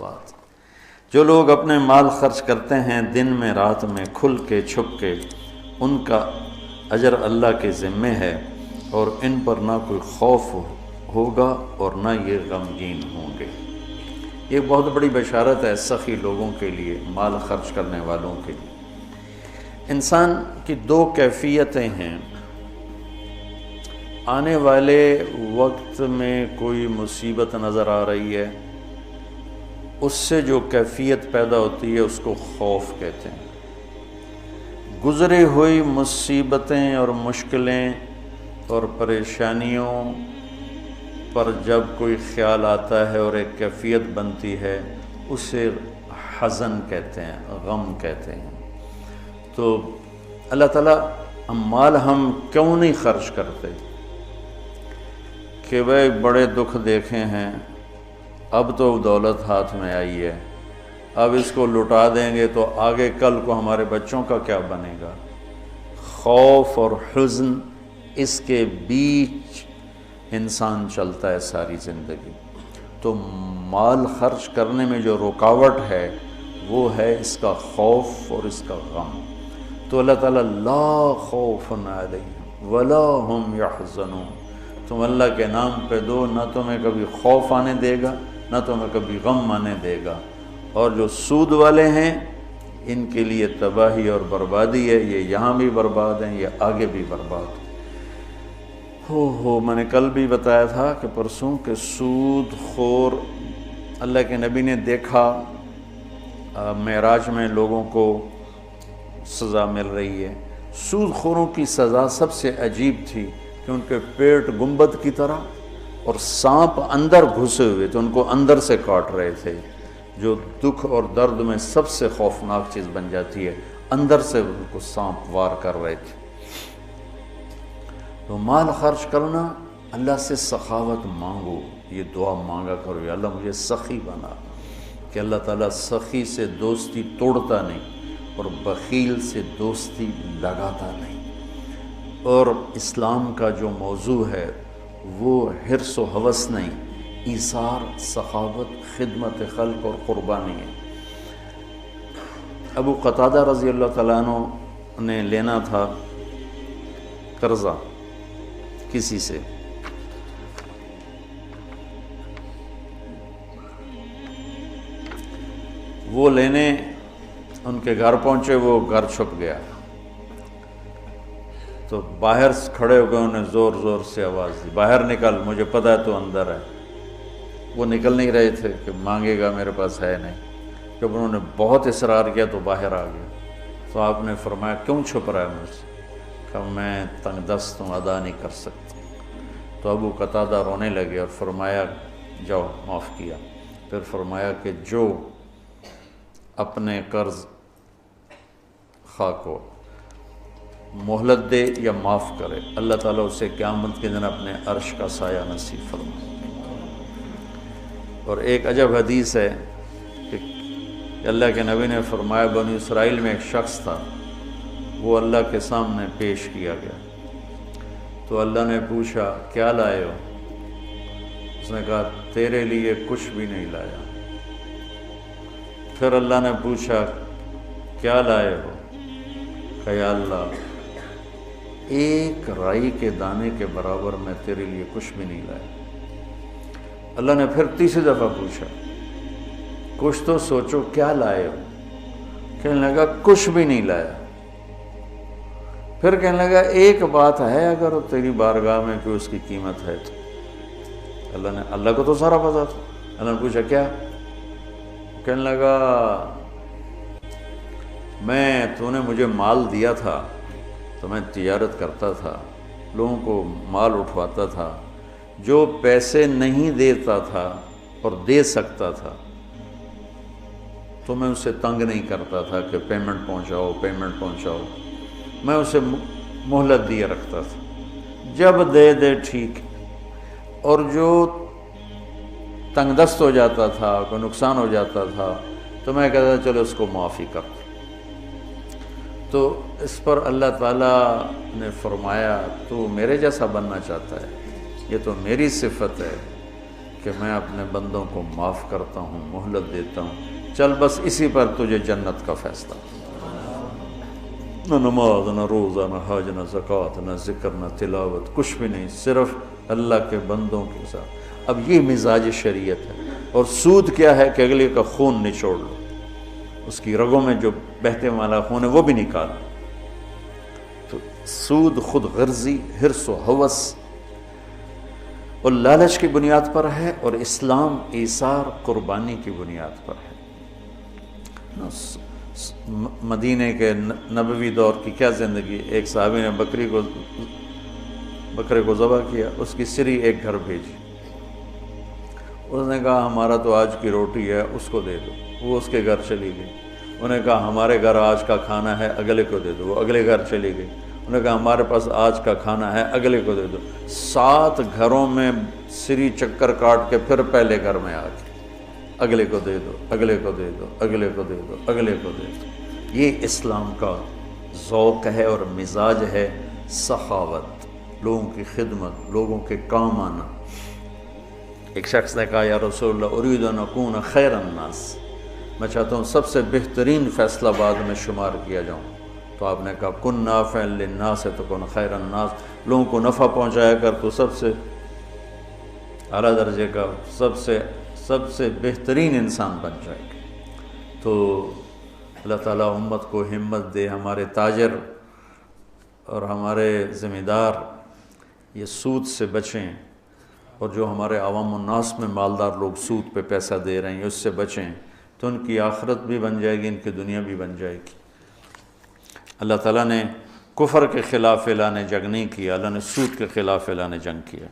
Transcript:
الصلاۃ۔ جو لوگ اپنے مال خرچ کرتے ہیں دن میں رات میں کھل کے چھپ کے، ان کا اجر اللہ کے ذمے ہے، اور ان پر نہ کوئی خوف ہوگا اور نہ یہ غمگین ہوں گے۔ یہ بہت بڑی بشارت ہے سخی لوگوں کے لیے، مال خرچ کرنے والوں کے لیے۔ انسان کی دو کیفیتیں ہیں۔ آنے والے وقت میں کوئی مصیبت نظر آ رہی ہے، اس سے جو کیفیت پیدا ہوتی ہے اس کو خوف کہتے ہیں۔ گزری ہوئی مصیبتیں اور مشکلیں اور پریشانیوں پر جب کوئی خیال آتا ہے اور ایک کیفیت بنتی ہے، اسے حزن کہتے ہیں، غم کہتے ہیں۔ تو اللہ تعالیٰ مال ہم کیوں نہیں خرچ کرتے کہ بھائی بڑے دکھ دیکھے ہیں، اب تو دولت ہاتھ میں آئی ہے، اب اس کو لٹا دیں گے تو آگے کل کو ہمارے بچوں کا کیا بنے گا۔ خوف اور حزن، اس کے بیچ انسان چلتا ہے ساری زندگی۔ تو مال خرچ کرنے میں جو رکاوٹ ہے وہ ہے اس کا خوف اور اس کا غم۔ تو اللہ تعالیٰ لا خوف علیہم ولا ہم یحزنون، تم اللہ کے نام پہ دو، نہ تمہیں کبھی خوف آنے دے گا نہ تمہیں کبھی غم آنے دے گا۔ اور جو سود والے ہیں ان کے لیے تباہی اور بربادی ہے، یہ یہاں بھی برباد ہیں، یہ آگے بھی برباد ہیں۔ میں نے کل بھی بتایا تھا کہ پرسوں کہ سود خور اللہ کے نبی نے دیکھا معراج میں لوگوں کو سزا مل رہی ہے۔ سود خوروں کی سزا سب سے عجیب تھی کہ ان کے پیٹ گنبد کی طرح اور سانپ اندر گھسے ہوئے تھے، ان کو اندر سے کاٹ رہے تھے، جو دکھ اور درد میں سب سے خوفناک چیز بن جاتی ہے، اندر سے ان کو سانپ وار کر رہے تھے۔ تو مال خرچ کرنا، اللہ سے سخاوت مانگو، یہ دعا مانگا کرو، یا اللہ مجھے سخی بنا، کہ اللہ تعالیٰ سخی سے دوستی توڑتا نہیں اور بخیل سے دوستی لگاتا نہیں۔ اور اسلام کا جو موضوع ہے وہ حرص و ہوس نہیں، ایثار، سخاوت، خدمت خلق اور قربانی ہے۔ ابو قتادہ رضی اللہ تعالیٰ عنہ نے لینا تھا قرضہ کسی سے، وہ لینے ان کے گھر پہنچے، وہ گھر چھپ گیا، تو باہر کھڑے ہو گئے، انہیں زور زور سے آواز دی، باہر نکل، مجھے پتہ ہے تو اندر ہے۔ وہ نکل نہیں رہے تھے کہ مانگے گا، میرے پاس ہے نہیں۔ جب انہوں نے بہت اصرار کیا تو باہر آ گیا، تو آپ نے فرمایا کیوں چھپ رہا ہے مجھ سے؟ کہ میں تنگ دست ہوں، ادا نہیں کر سکتا۔ تو ابو قتادہ رونے لگے اور فرمایا جاؤ، معاف کیا۔ پھر فرمایا کہ جو اپنے قرض خواہ کو مہلت دے یا معاف کرے، اللہ تعالیٰ اسے قیامت کے دن اپنے عرش کا سایہ نصیب فرمائے۔ اور ایک عجب حدیث ہے کہ اللہ کے نبی نے فرمایا بنی اسرائیل میں ایک شخص تھا، وہ اللہ کے سامنے پیش کیا گیا، تو اللہ نے پوچھا کیا لائے ہو؟ اس نے کہا تیرے لیے کچھ بھی نہیں لایا۔ پھر اللہ نے پوچھا کیا لائے ہو؟ کہ یا اللہ ایک رائی کے دانے کے برابر میں تیرے لیے کچھ بھی نہیں لایا۔ اللہ نے پھر تیسری دفعہ پوچھا کچھ تو سوچو کیا لائے ہو؟ کہنے لگا کچھ بھی نہیں لایا۔ پھر کہنے لگا ایک بات ہے اگر تیری بارگاہ میں کہ اس کی قیمت ہے تو۔ اللہ کو تو سارا پتا تھا۔ اللہ نے پوچھا کیا؟ کہنے لگا تو نے مجھے مال دیا تھا تو میں تجارت کرتا تھا، لوگوں کو مال اٹھواتا تھا، جو پیسے نہیں دیتا تھا اور دے سکتا تھا تو میں اسے تنگ نہیں کرتا تھا کہ پیمنٹ پہنچاؤ، میں اسے مہلت دیے رکھتا تھا، جب دے ٹھیک، اور جو تنگ دست ہو جاتا تھا، کوئی نقصان ہو جاتا تھا تو میں کہتا تھا چلو اس کو معافی کر۔ تو اس پر اللہ تعالیٰ نے فرمایا تو میرے جیسا بننا چاہتا ہے؟ یہ تو میری صفت ہے کہ میں اپنے بندوں کو معاف کرتا ہوں، مہلت دیتا ہوں، چل بس اسی پر تجھے جنت کا فیصلہ، نہ نماز، نہ روزہ، نہ حج، نہ زکوٰۃ، نہ ذکر، نہ تلاوت، کچھ بھی نہیں، صرف اللہ کے بندوں کے ساتھ۔ اب یہ مزاج شریعت ہے۔ اور سود کیا ہے کہ اگلے کا خون نچوڑ لو، اس کی رگوں میں جو بہتے والا خون ہے وہ بھی نکال لو۔ تو سود خود غرضی، حرص و ہوس اور لالچ کی بنیاد پر ہے، اور اسلام ایثار، قربانی کی بنیاد پر ہے۔ مدینے کے نبوی دور کی کیا زندگی، ایک صحابی نے بکرے کو ذبح کیا، اس کی سری ایک گھر بھیجی، اس نے کہا ہمارا تو آج کی روٹی ہے، اس کو دے دو، وہ اس کے گھر چلی گئی۔ انہوں نے کہا ہمارے گھر آج کا کھانا ہے، اگلے کو دے دو، وہ اگلے گھر چلی گئی۔ انہوں نے کہا ہمارے پاس آج کا کھانا ہے، اگلے کو دے دو۔ 7 گھروں میں سری چکر کاٹ کے پھر پہلے گھر میں آ کے اگلے کو دے دو، اگلے کو دے دو، اگلے کو دے دو، اگلے کو دے دو۔ یہ اسلام کا ذوق ہے اور مزاج ہے، سخاوت، لوگوں کی خدمت، لوگوں کے کام آنا۔ ایک شخص نے کہا یا رسول اللہ ارید ان اکون خیر الناس، میں چاہتا ہوں سب سے بہترین فیصلہ بعد میں شمار کیا جاؤں۔ تو آپ نے کہا کن نافعا للناس تکن خیر الناس، لوگوں کو نفع پہنچایا کر تو سب سے اعلیٰ درجے کا، سب سے بہترین انسان بن جائے گا۔ تو اللہ تعالیٰ امت کو ہمت دے، ہمارے تاجر اور ہمارے ذمہ دار یہ سود سے بچیں، اور جو ہمارے عوام الناس میں مالدار لوگ سود پہ پیسہ دے رہے ہیں اس سے بچیں، تو ان کی آخرت بھی بن جائے گی، ان کی دنیا بھی بن جائے گی۔ اللہ تعالیٰ نے کفر کے خلاف اعلان جنگ نہیں کیا، اللہ نے سود کے خلاف اعلان جنگ کیا۔